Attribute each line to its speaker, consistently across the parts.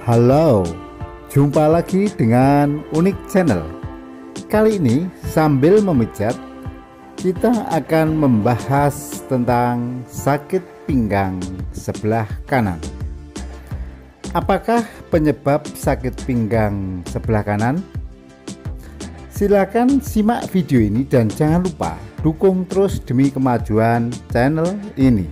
Speaker 1: Halo, jumpa lagi dengan Unik Channel. Kali ini sambil memijat, kita akan membahas tentang sakit pinggang sebelah kanan. Apakah penyebab sakit pinggang sebelah kanan? Silakan simak video ini dan jangan lupa dukung terus demi kemajuan channel ini.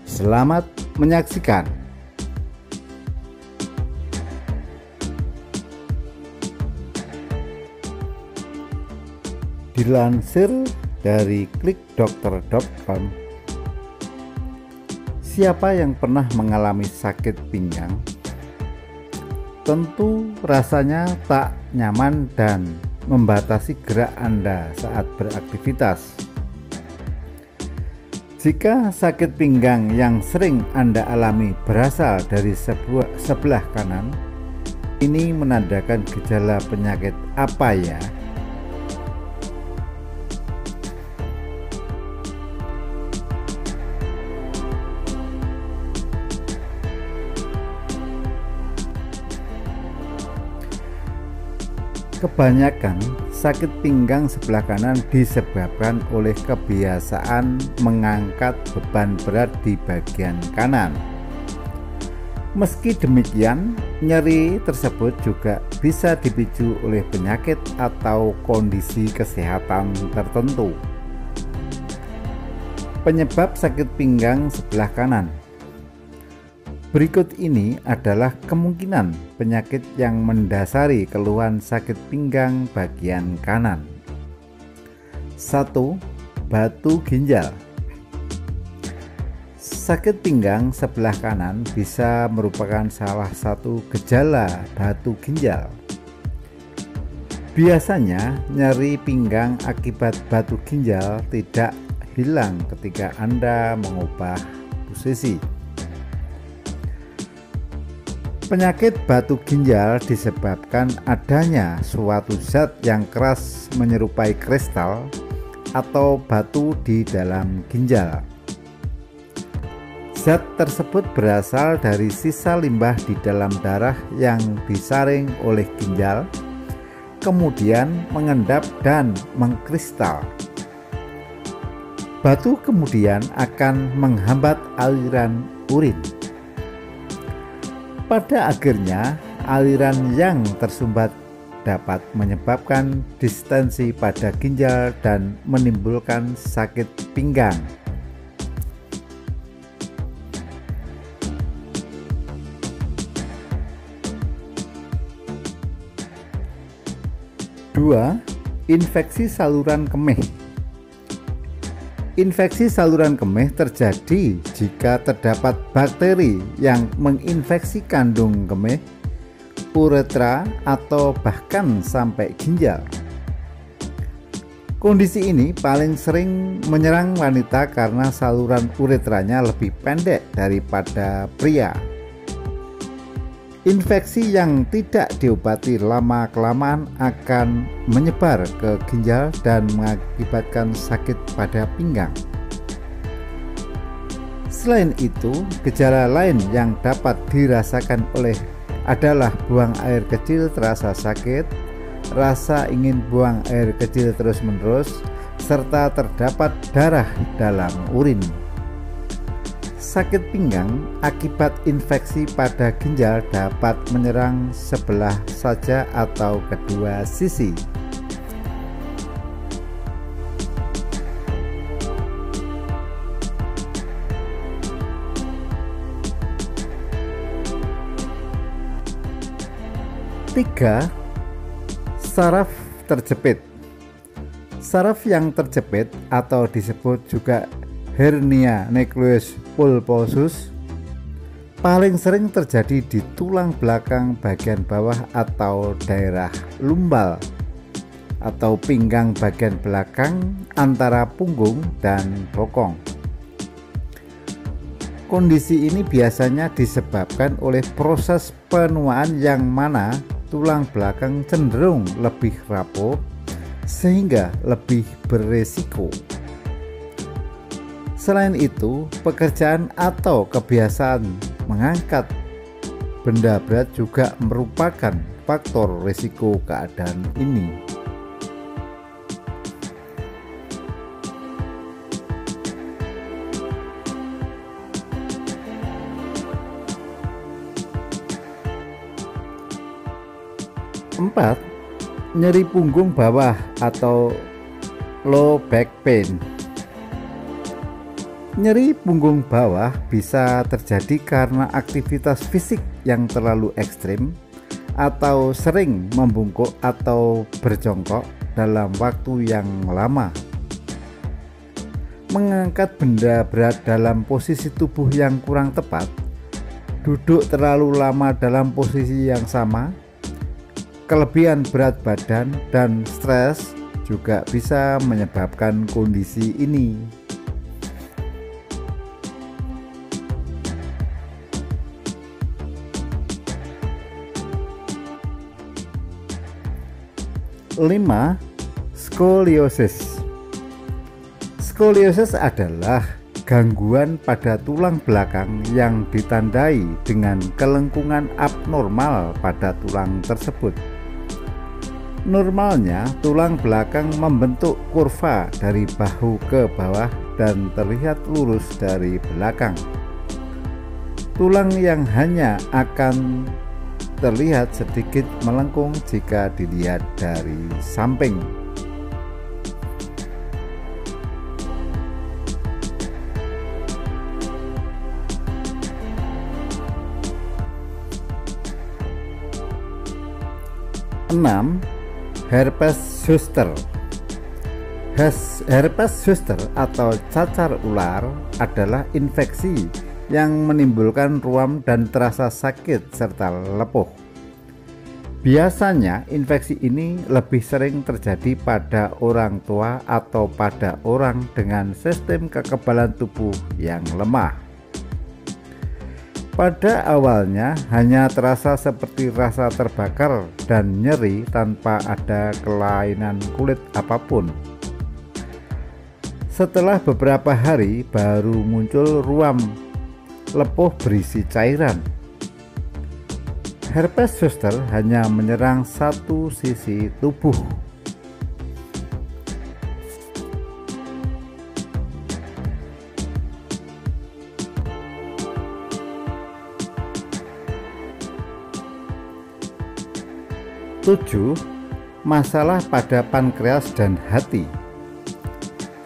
Speaker 1: Selamat menyaksikan. Dilansir dari klikdokter.com, siapa yang pernah mengalami sakit pinggang tentu rasanya tak nyaman dan membatasi gerak Anda saat beraktivitas. Jika sakit pinggang yang sering Anda alami berasal dari sebelah kanan, ini menandakan gejala penyakit apa ya? Kebanyakan sakit pinggang sebelah kanan disebabkan oleh kebiasaan mengangkat beban berat di bagian kanan. Meski demikian, nyeri tersebut juga bisa dipicu oleh penyakit atau kondisi kesehatan tertentu. Penyebab sakit pinggang sebelah kanan. Berikut ini adalah kemungkinan penyakit yang mendasari keluhan sakit pinggang bagian kanan. 1. Batu ginjal. Sakit pinggang sebelah kanan bisa merupakan salah satu gejala batu ginjal. Biasanya nyeri pinggang akibat batu ginjal tidak hilang ketika Anda mengubah posisi. Penyakit batu ginjal disebabkan adanya suatu zat yang keras menyerupai kristal atau batu di dalam ginjal. Zat tersebut berasal dari sisa limbah di dalam darah yang disaring oleh ginjal, kemudian mengendap dan mengkristal. Batu kemudian akan menghambat aliran urin. Pada akhirnya, aliran yang tersumbat dapat menyebabkan distensi pada ginjal dan menimbulkan sakit pinggang. Dua, infeksi saluran kemih. Infeksi saluran kemih terjadi jika terdapat bakteri yang menginfeksi kandung kemih, uretra, atau bahkan sampai ginjal. Kondisi ini paling sering menyerang wanita karena saluran uretranya lebih pendek daripada pria. Infeksi yang tidak diobati lama-kelamaan akan menyebar ke ginjal dan mengakibatkan sakit pada pinggang. Selain itu, gejala lain yang dapat dirasakan adalah buang air kecil terasa sakit, rasa ingin buang air kecil terus-menerus, serta terdapat darah dalam urin. Sakit pinggang akibat infeksi pada ginjal dapat menyerang sebelah saja atau kedua sisi. Tiga, saraf terjepit. Saraf yang terjepit atau disebut juga hernia nucleus pulposus paling sering terjadi di tulang belakang bagian bawah atau daerah lumbal atau pinggang bagian belakang antara punggung dan bokong. Kondisi ini biasanya disebabkan oleh proses penuaan yang mana tulang belakang cenderung lebih rapuh sehingga lebih beresiko. Selain itu, pekerjaan atau kebiasaan mengangkat Benda berat juga merupakan faktor risiko keadaan ini. Empat, nyeri punggung bawah atau low back pain. Nyeri punggung bawah bisa terjadi karena aktivitas fisik yang terlalu ekstrim atau sering membungkuk atau berjongkok dalam waktu yang lama. Mengangkat benda berat dalam posisi tubuh yang kurang tepat, duduk terlalu lama dalam posisi yang sama, kelebihan berat badan, dan stres juga bisa menyebabkan kondisi ini. 5. Skoliosis. Skoliosis adalah gangguan pada tulang belakang yang ditandai dengan kelengkungan abnormal pada tulang tersebut. Normalnya, tulang belakang membentuk kurva dari bahu ke bawah dan terlihat lurus dari belakang. Tulang yang hanya akan terlihat sedikit melengkung jika dilihat dari samping. Enam, herpes zoster. Herpes zoster atau cacar ular adalah infeksi yang menimbulkan ruam dan terasa sakit serta lepuh. Biasanya infeksi ini lebih sering terjadi pada orang tua atau pada orang dengan sistem kekebalan tubuh yang lemah. Pada awalnya hanya terasa seperti rasa terbakar dan nyeri tanpa ada kelainan kulit apapun. Setelah beberapa hari baru muncul ruam lepuh berisi cairan. Herpes zoster hanya menyerang satu sisi tubuh. Tujuh, masalah pada pankreas dan hati.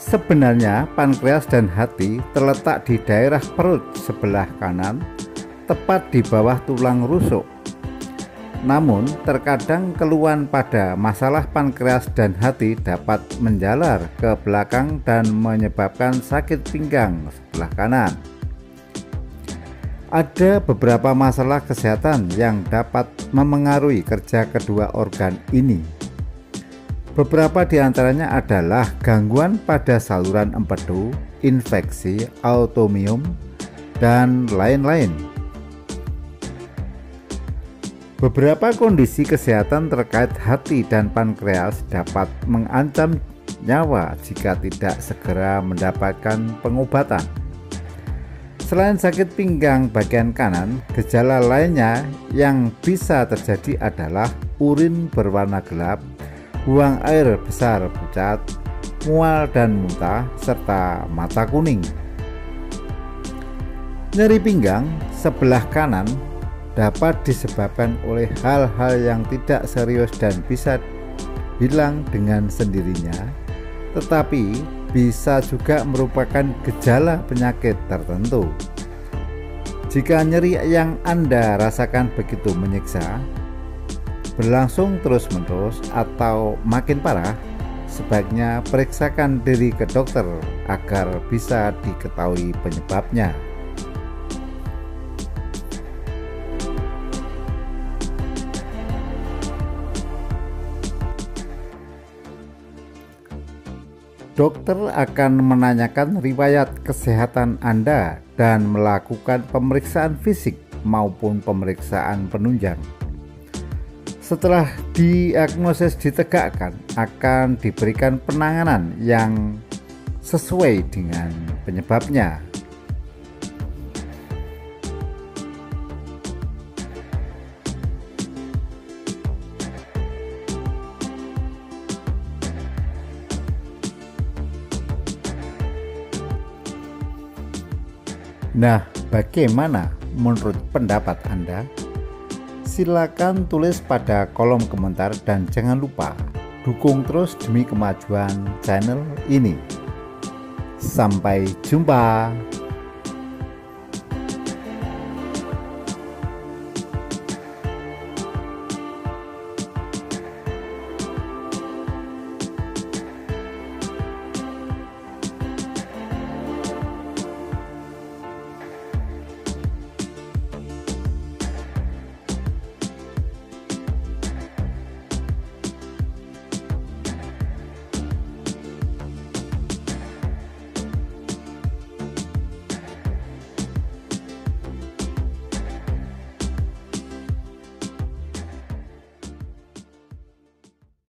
Speaker 1: Sebenarnya pankreas dan hati terletak di daerah perut sebelah kanan, tepat di bawah tulang rusuk. Namun terkadang keluhan pada masalah pankreas dan hati dapat menjalar ke belakang dan menyebabkan sakit pinggang sebelah kanan. Ada beberapa masalah kesehatan yang dapat memengaruhi kerja kedua organ ini. Beberapa di antaranya adalah gangguan pada saluran empedu, infeksi, autoimun, dan lain-lain. Beberapa kondisi kesehatan terkait hati dan pankreas dapat mengancam nyawa jika tidak segera mendapatkan pengobatan. Selain sakit pinggang bagian kanan, gejala lainnya yang bisa terjadi adalah urin berwarna gelap, buang air besar pucat, mual dan muntah, serta mata kuning. Nyeri pinggang sebelah kanan dapat disebabkan oleh hal-hal yang tidak serius dan bisa hilang dengan sendirinya, tetapi bisa juga merupakan gejala penyakit tertentu. Jika nyeri yang Anda rasakan begitu menyiksa, berlangsung terus-menerus atau makin parah, sebaiknya periksakan diri ke dokter agar bisa diketahui penyebabnya. Dokter akan menanyakan riwayat kesehatan Anda dan melakukan pemeriksaan fisik maupun pemeriksaan penunjang. Setelah diagnosis ditegakkan, akan diberikan penanganan yang sesuai dengan penyebabnya. Nah, bagaimana menurut pendapat Anda? Silakan tulis pada kolom komentar dan jangan lupa dukung terus demi kemajuan channel ini. Sampai jumpa.